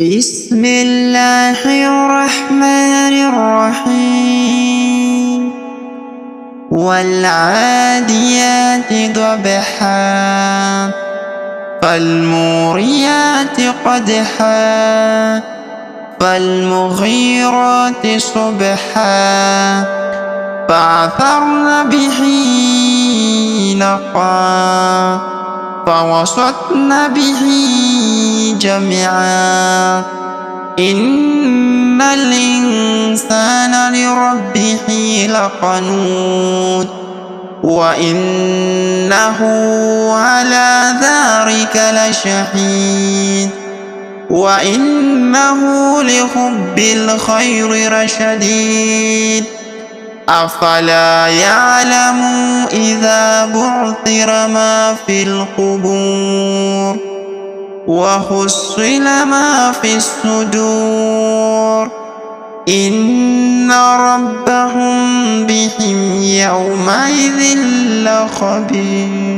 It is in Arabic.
بسم الله الرحمن الرحيم والعاديات ضبحا فالموريات قدحا فالمغيرات صبحا فأثرن به نقعا فوسطن به جمعا إن الإنسان لربه لقنوت وإنه على ذلك لشهيد وإنه لحب الخير لشديد أفلا يعلم إذا بعثر ما في القبور وحصل ما في الصدور إن ربهم بهم يومئذ لخبير.